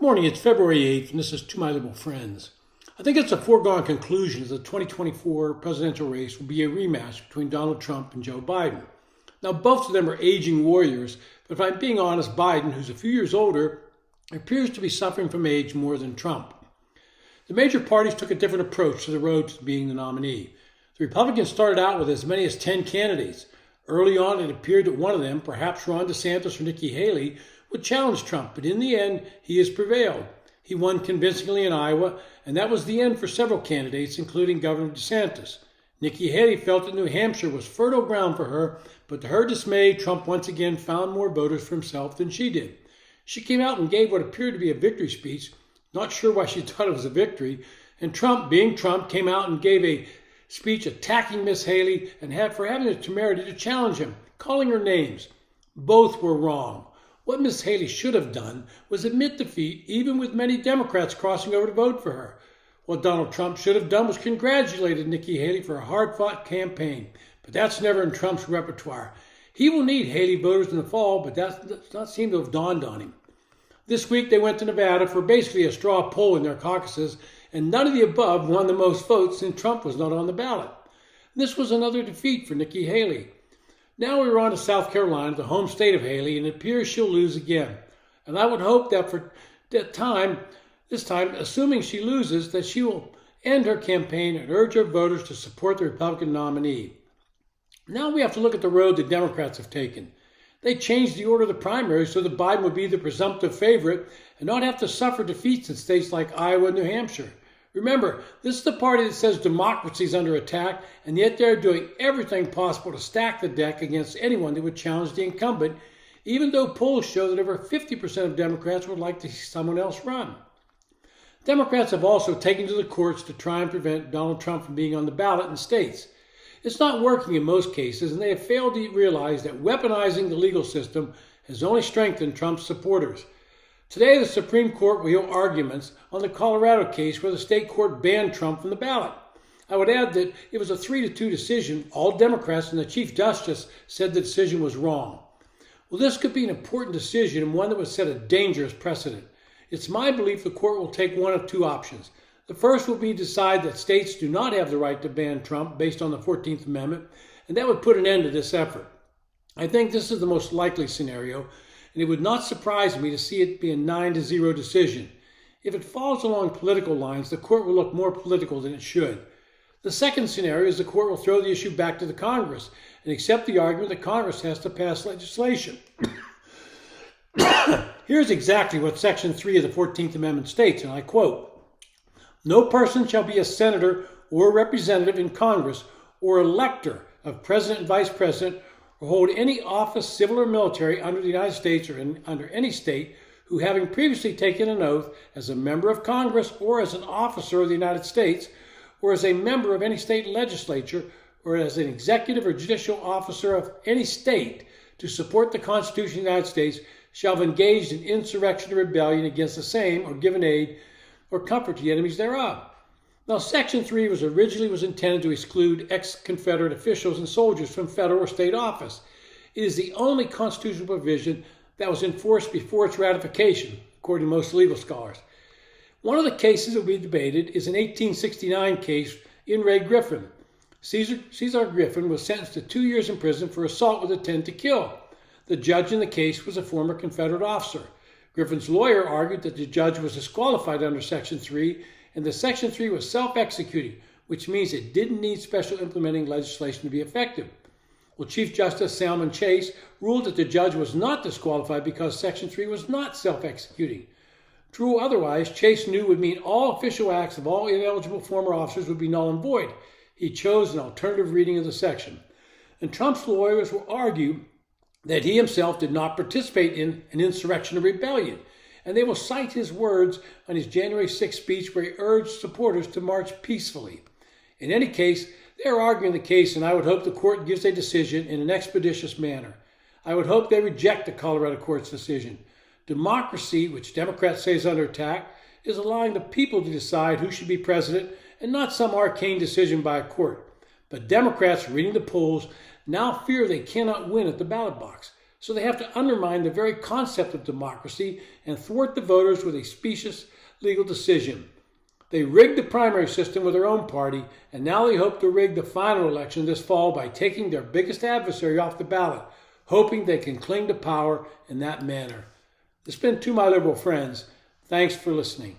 Good morning, it's February 8th, and this is To My Liberal Friends. I think it's a foregone conclusion that the 2024 presidential race will be a rematch between Donald Trump and Joe Biden. Now, both of them are aging warriors, but if I'm being honest, Biden, who's a few years older, appears to be suffering from age more than Trump. The major parties took a different approach to the road to being the nominee. The Republicans started out with as many as 10 candidates. Early on, it appeared that one of them, perhaps Ron DeSantis or Nikki Haley, would challenge Trump, but in the end, he has prevailed. He won convincingly in Iowa, and that was the end for several candidates, including Governor DeSantis. Nikki Haley felt that New Hampshire was fertile ground for her, but to her dismay, Trump once again found more voters for himself than she did. She came out and gave what appeared to be a victory speech, not sure why she thought it was a victory, and Trump, being Trump, came out and gave a speech attacking Miss Haley and for having the temerity to challenge him, calling her names. Both were wrong. What Miss Haley should have done was admit defeat, even with many Democrats crossing over to vote for her. What Donald Trump should have done was congratulated Nikki Haley for a hard-fought campaign, but that's never in Trump's repertoire. He will need Haley voters in the fall, but that does not seem to have dawned on him. This week they went to Nevada for basically a straw poll in their caucuses, and none of the above won the most votes since Trump was not on the ballot. This was another defeat for Nikki Haley. Now we're on to South Carolina, the home state of Haley, and it appears she'll lose again. And I would hope that for that time, this time, assuming she loses, that she will end her campaign and urge her voters to support the Republican nominee. Now we have to look at the road the Democrats have taken. They changed the order of the primaries so that Biden would be the presumptive favorite and not have to suffer defeats in states like Iowa and New Hampshire. Remember, this is the party that says democracy is under attack, and yet they're doing everything possible to stack the deck against anyone that would challenge the incumbent, even though polls show that over 50% of Democrats would like to see someone else run. Democrats have also taken to the courts to try and prevent Donald Trump from being on the ballot in states. It's not working in most cases, and they have failed to realize that weaponizing the legal system has only strengthened Trump's supporters. Today, the Supreme Court will hear arguments on the Colorado case where the state court banned Trump from the ballot. I would add that it was a 3-2 decision. All Democrats and the Chief Justice said the decision was wrong. Well, this could be an important decision and one that would set a dangerous precedent. It's my belief the court will take one of two options. The first will be to decide that states do not have the right to ban Trump based on the 14th Amendment, and that would put an end to this effort. I think this is the most likely scenario, and it would not surprise me to see it be a 9-0 decision. If it falls along political lines, the court will look more political than it should. The second scenario is the court will throw the issue back to the Congress and accept the argument that Congress has to pass legislation. Here's exactly what Section 3 of the 14th Amendment states, and I quote, "No person shall be a senator or representative in Congress or elector of president and vice president or hold any office, civil or military, under the United States or under any state, who having previously taken an oath as a member of Congress or as an officer of the United States or as a member of any state legislature or as an executive or judicial officer of any state to support the Constitution of the United States shall have engaged in insurrection or rebellion against the same or given aid or comfort to the enemies thereof." Now, Section 3 was intended to exclude ex-Confederate officials and soldiers from federal or state office. It is the only constitutional provision that was enforced before its ratification, according to most legal scholars. One of the cases that will be debated is an 1869 case in re Griffin. Cesar Griffin was sentenced to 2 years in prison for assault with intent to kill. The judge in the case was a former Confederate officer. Griffin's lawyer argued that the judge was disqualified under Section 3, and that Section 3 was self-executing, which means it didn't need special implementing legislation to be effective. Well, Chief Justice Salmon Chase ruled that the judge was not disqualified because Section 3 was not self-executing. True otherwise, Chase knew would mean all official acts of all ineligible former officers would be null and void. He chose an alternative reading of the section. And Trump's lawyers will argue that he himself did not participate in an insurrection or rebellion, and they will cite his words on his January 6th speech where he urged supporters to march peacefully. In any case, they are arguing the case, and I would hope the court gives a decision in an expeditious manner. I would hope they reject the Colorado court's decision. Democracy, which Democrats say is under attack, is allowing the people to decide who should be president and not some arcane decision by a court. But Democrats, reading the polls, now fear they cannot win at the ballot box. So they have to undermine the very concept of democracy and thwart the voters with a specious legal decision. They rigged the primary system with their own party, and now they hope to rig the final election this fall by taking their biggest adversary off the ballot, hoping they can cling to power in that manner. This has been To My Liberal Friends. Thanks for listening.